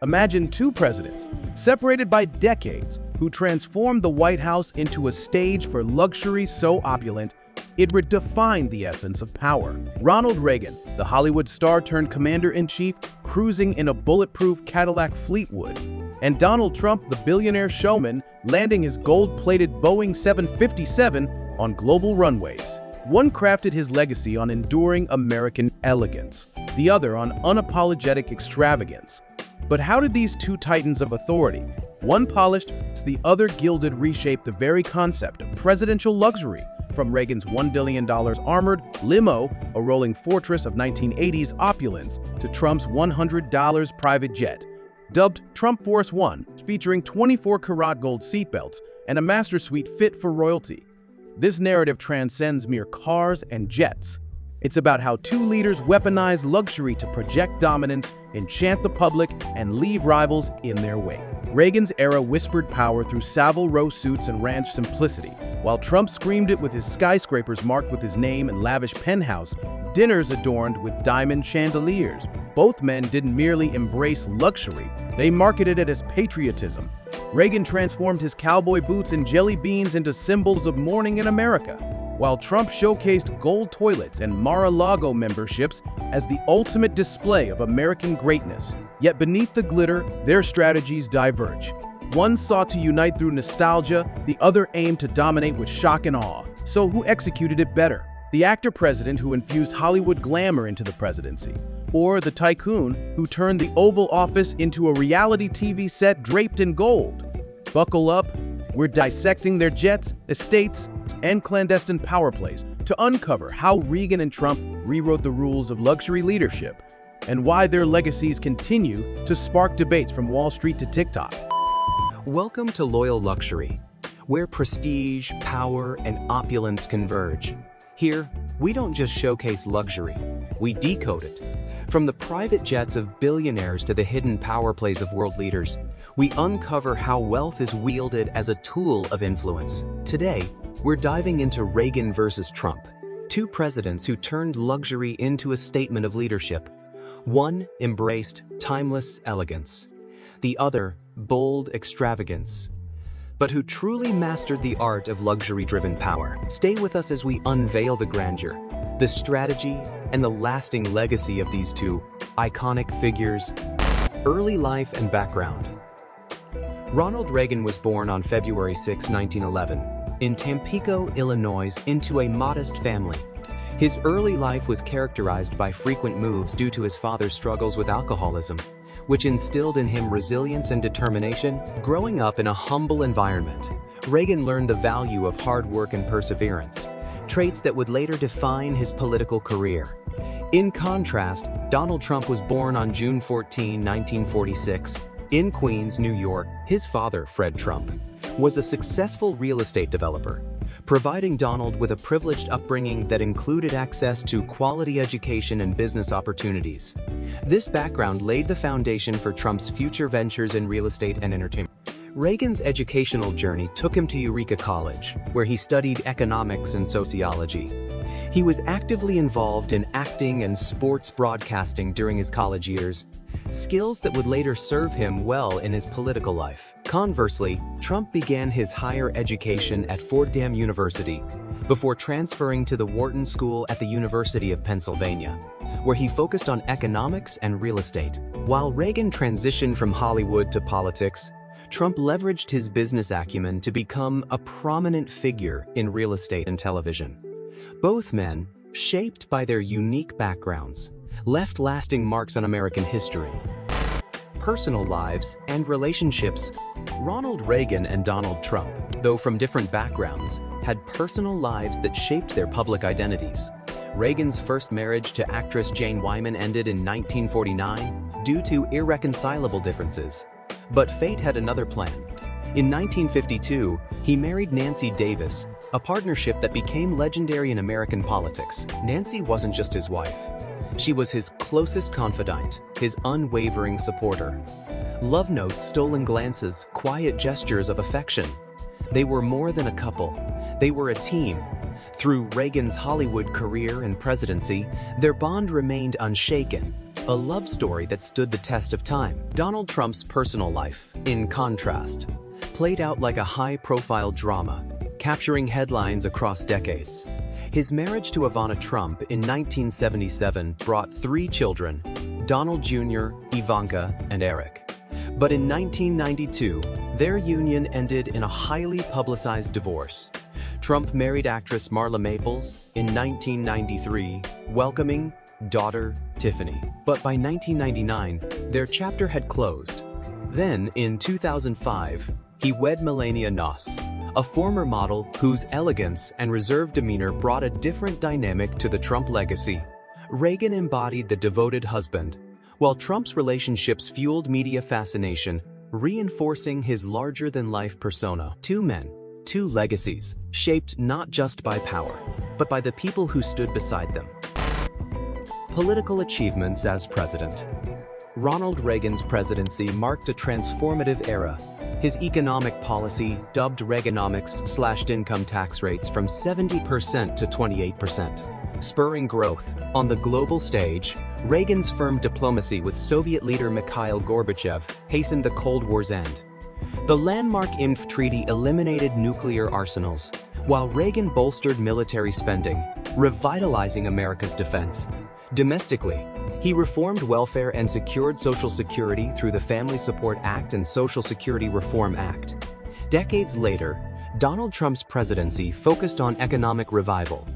Imagine two presidents, separated by decades, who transformed the White House into a stage for luxury so opulent, it redefined the essence of power. Ronald Reagan, the Hollywood star turned commander-in-chief, cruising in a bulletproof Cadillac Fleetwood, and Donald Trump, the billionaire showman, landing his gold-plated Boeing 757 on global runways. One crafted his legacy on enduring American elegance, the other on unapologetic extravagance. But how did these two titans of authority, one polished, the other gilded, reshape the very concept of presidential luxury? From Reagan's $1 billion armored Limo, a rolling fortress of 1980s opulence, to Trump's $100 private jet, dubbed Trump Force One, featuring 24-karat gold seatbelts and a master suite fit for royalty. This narrative transcends mere cars and jets. It's about how two leaders weaponize luxury to project dominance, enchant the public, and leave rivals in their wake. Reagan's era whispered power through Savile Row suits and ranch simplicity, while Trump screamed it with his skyscrapers marked with his name and lavish penthouse dinners adorned with diamond chandeliers. Both men didn't merely embrace luxury, they marketed it as patriotism. Reagan transformed his cowboy boots and jelly beans into symbols of mourning in America, while Trump showcased gold toilets and Mar-a-Lago memberships as the ultimate display of American greatness. Yet beneath the glitter, their strategies diverge. One sought to unite through nostalgia, the other aimed to dominate with shock and awe. So who executed it better? The actor-president who infused Hollywood glamour into the presidency, or the tycoon who turned the Oval Office into a reality TV set draped in gold? Buckle up, we're dissecting their jets, estates, and clandestine power plays to uncover how Reagan and Trump rewrote the rules of luxury leadership, and why their legacies continue to spark debates from Wall Street to TikTok. Welcome to Loyal Luxury, where prestige, power, and opulence converge. Here, we don't just showcase luxury, we decode it. From the private jets of billionaires to the hidden power plays of world leaders, we uncover how wealth is wielded as a tool of influence. Today, we're diving into Reagan versus Trump, two presidents who turned luxury into a statement of leadership. One embraced timeless elegance, the other bold extravagance, but who truly mastered the art of luxury-driven power. Stay with us as we unveil the grandeur, the strategy, and the lasting legacy of these two iconic figures. Early life and background. Ronald Reagan was born on February 6, 1911, in Tampico, Illinois, into a modest family. His early life was characterized by frequent moves due to his father's struggles with alcoholism, which instilled in him resilience and determination. Growing up in a humble environment, Reagan learned the value of hard work and perseverance, traits that would later define his political career. In contrast, Donald Trump was born on June 14, 1946, in Queens, New York. His father, Fred Trump, was a successful real estate developer, providing Donald with a privileged upbringing that included access to quality education and business opportunities. This background laid the foundation for Trump's future ventures in real estate and entertainment. Reagan's educational journey took him to Eureka College, where he studied economics and sociology. He was actively involved in acting and sports broadcasting during his college years, skills that would later serve him well in his political life. Conversely, Trump began his higher education at Fordham University before transferring to the Wharton School at the University of Pennsylvania, where he focused on economics and real estate. While Reagan transitioned from Hollywood to politics, Trump leveraged his business acumen to become a prominent figure in real estate and television. Both men, shaped by their unique backgrounds, left lasting marks on American history. Personal lives and relationships. Ronald Reagan and Donald Trump, though from different backgrounds, had personal lives that shaped their public identities. Reagan's first marriage to actress Jane Wyman ended in 1949 due to irreconcilable differences. But fate had another plan. In 1952, he married Nancy Davis, a partnership that became legendary in American politics. Nancy wasn't just his wife. She was his closest confidant, his unwavering supporter. Love notes, stolen glances, quiet gestures of affection. They were more than a couple. They were a team. Through Reagan's Hollywood career and presidency, their bond remained unshaken. a love story that stood the test of time. Donald Trump's personal life, in contrast, played out like a high-profile drama, capturing headlines across decades. His marriage to Ivana Trump in 1977 brought 3 children, Donald Jr., Ivanka, and Eric. But in 1992, their union ended in a highly publicized divorce. Trump married actress Marla Maples in 1993, welcoming daughter Tiffany. But by 1999, their chapter had closed. Then, in 2005, he wed Melania Noss, a former model whose elegance and reserved demeanor brought a different dynamic to the Trump legacy. Reagan embodied the devoted husband, while Trump's relationships fueled media fascination, reinforcing his larger-than-life persona. 2 men, 2 legacies, shaped not just by power, but by the people who stood beside them. Political achievements as president. Ronald Reagan's presidency marked a transformative era. His economic policy, dubbed Reaganomics, slashed income tax rates from 70% to 28%, spurring growth. On the global stage, Reagan's firm diplomacy with Soviet leader Mikhail Gorbachev hastened the Cold War's end. The landmark INF Treaty eliminated nuclear arsenals, while Reagan bolstered military spending, revitalizing America's defense. Domestically, he reformed welfare and secured Social Security through the Family Support Act and Social Security Reform Act. Decades later, Donald Trump's presidency focused on economic revival.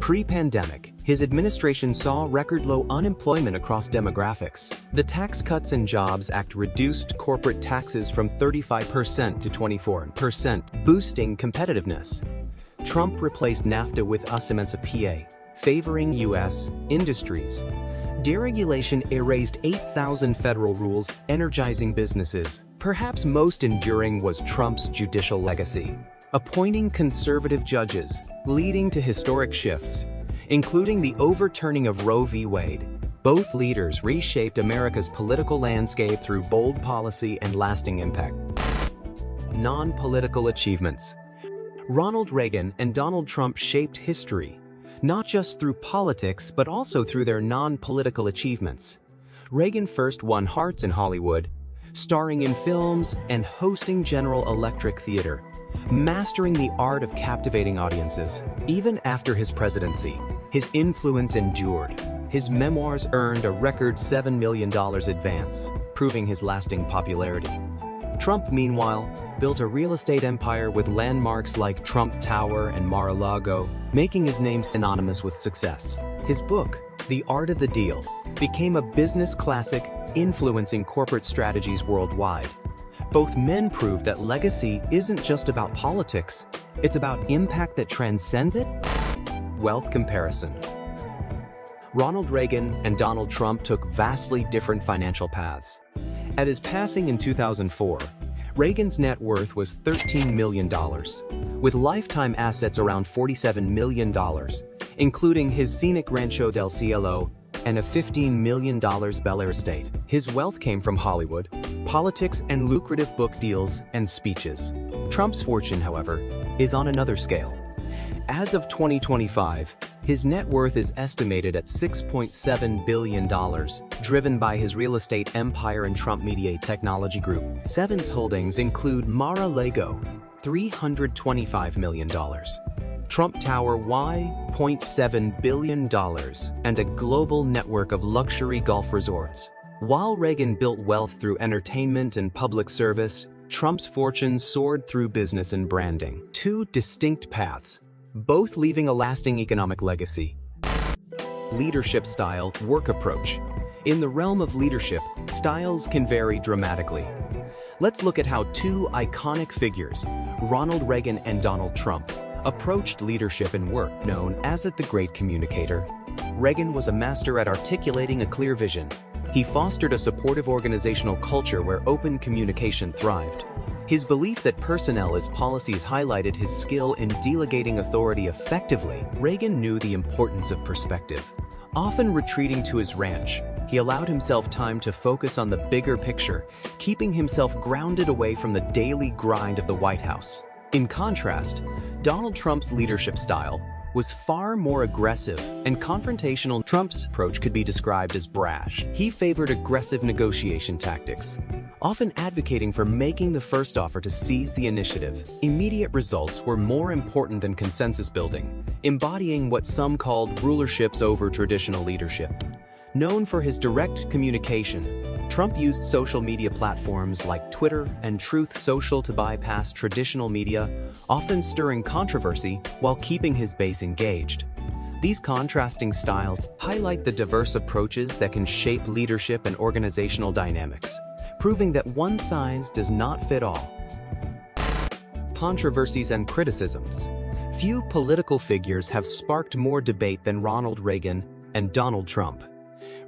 Pre-pandemic, his administration saw record-low unemployment across demographics. The Tax Cuts and Jobs Act reduced corporate taxes from 35% to 24%, boosting competitiveness. Trump replaced NAFTA with USMCA, favoring U.S. industries. Deregulation erased 8,000 federal rules, energizing businesses. Perhaps most enduring was Trump's judicial legacy, appointing conservative judges, leading to historic shifts, including the overturning of Roe v. Wade. Both leaders reshaped America's political landscape through bold policy and lasting impact. Non-political achievements. Ronald Reagan and Donald Trump shaped history, not just through politics, but also through their non-political achievements. Reagan first won hearts in Hollywood, starring in films and hosting General Electric Theater, mastering the art of captivating audiences. Even after his presidency, his influence endured. His memoirs earned a record $7 million advance, proving his lasting popularity. Trump, meanwhile, built a real estate empire with landmarks like Trump Tower and Mar-a-Lago, making his name synonymous with success. His book, The Art of the Deal, became a business classic, influencing corporate strategies worldwide. Both men proved that legacy isn't just about politics, it's about impact that transcends it. Wealth comparison. Ronald Reagan and Donald Trump took vastly different financial paths. At his passing in 2004, Reagan's net worth was $13 million, with lifetime assets around $47 million, including his scenic Rancho del Cielo and a $15 million Bel Air estate. His wealth came from Hollywood, politics, and lucrative book deals and speeches. Trump's fortune, however, is on another scale. As of 2025, his net worth is estimated at $6.7 billion, driven by his real estate empire and Trump Media Technology Group. Seven's holdings include Mar-a-Lago, $325 million, Trump Tower, $1.7 billion, and a global network of luxury golf resorts. While Reagan built wealth through entertainment and public service, Trump's fortune soared through business and branding. 2 distinct paths, both leaving a lasting economic legacy. Leadership style, work approach. In the realm of leadership, styles can vary dramatically. Let's look at how 2 iconic figures, Ronald Reagan and Donald Trump, approached leadership and work. Known as the Great Communicator, Reagan was a master at articulating a clear vision. He fostered a supportive organizational culture where open communication thrived. His belief that personnel as policies highlighted his skill in delegating authority effectively. Reagan knew the importance of perspective. Often retreating to his ranch, he allowed himself time to focus on the bigger picture, keeping himself grounded away from the daily grind of the White House. In contrast, Donald Trump's leadership style, was far more aggressive and confrontational. Trump's approach could be described as brash. He favored aggressive negotiation tactics, often advocating for making the first offer to seize the initiative. Immediate results were more important than consensus building, embodying what some called rulerships over traditional leadership. Known for his direct communication, Trump used social media platforms like Twitter and Truth Social to bypass traditional media, often stirring controversy while keeping his base engaged. These contrasting styles highlight the diverse approaches that can shape leadership and organizational dynamics, proving that one size does not fit all. Controversies and criticisms. Few political figures have sparked more debate than Ronald Reagan and Donald Trump.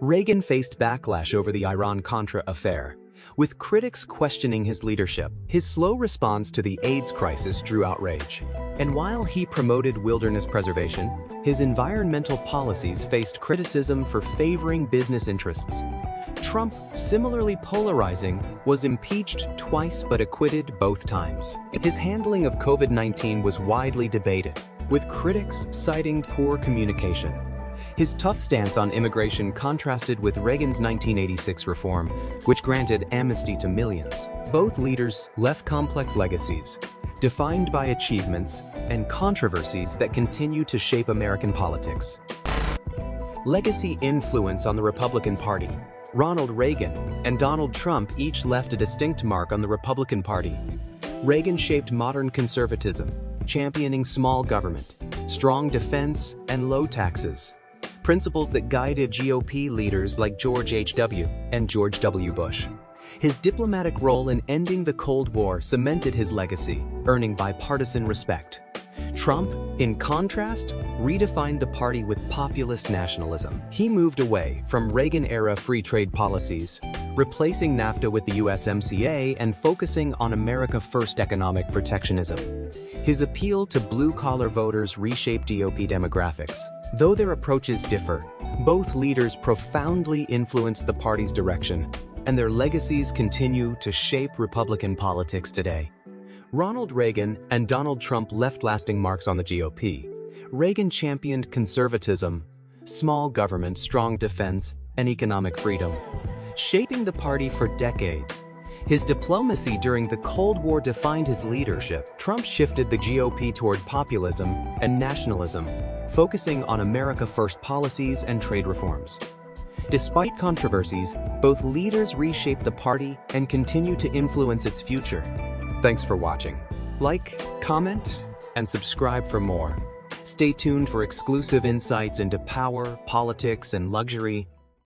Reagan faced backlash over the Iran-Contra affair, with critics questioning his leadership. His slow response to the AIDS crisis drew outrage. And while he promoted wilderness preservation, his environmental policies faced criticism for favoring business interests. Trump, similarly polarizing, was impeached twice but acquitted both times. His handling of COVID-19 was widely debated, with critics citing poor communication. His tough stance on immigration contrasted with Reagan's 1986 reform, which granted amnesty to millions. Both leaders left complex legacies, defined by achievements and controversies that continue to shape American politics. Legacy influence on the Republican Party. Ronald Reagan and Donald Trump each left a distinct mark on the Republican Party. Reagan shaped modern conservatism, championing small government, strong defense, and low taxes. Principles that guided GOP leaders like George H.W. and George W. Bush. His diplomatic role in ending the Cold War cemented his legacy, earning bipartisan respect. Trump, in contrast, redefined the party with populist nationalism. He moved away from Reagan-era free trade policies, replacing NAFTA with the USMCA and focusing on America First economic protectionism. His appeal to blue-collar voters reshaped GOP demographics. Though their approaches differ, both leaders profoundly influenced the party's direction, and their legacies continue to shape Republican politics today. Ronald Reagan and Donald Trump left lasting marks on the GOP. Reagan championed conservatism, small government, strong defense, and economic freedom, shaping the party for decades. His diplomacy during the Cold War defined his leadership. Trump shifted the GOP toward populism and nationalism, focusing on America First policies and trade reforms. Despite controversies, both leaders reshaped the party and continue to influence its future. Thanks for watching. Like, comment, and subscribe for more. Stay tuned for exclusive insights into power, politics, and luxury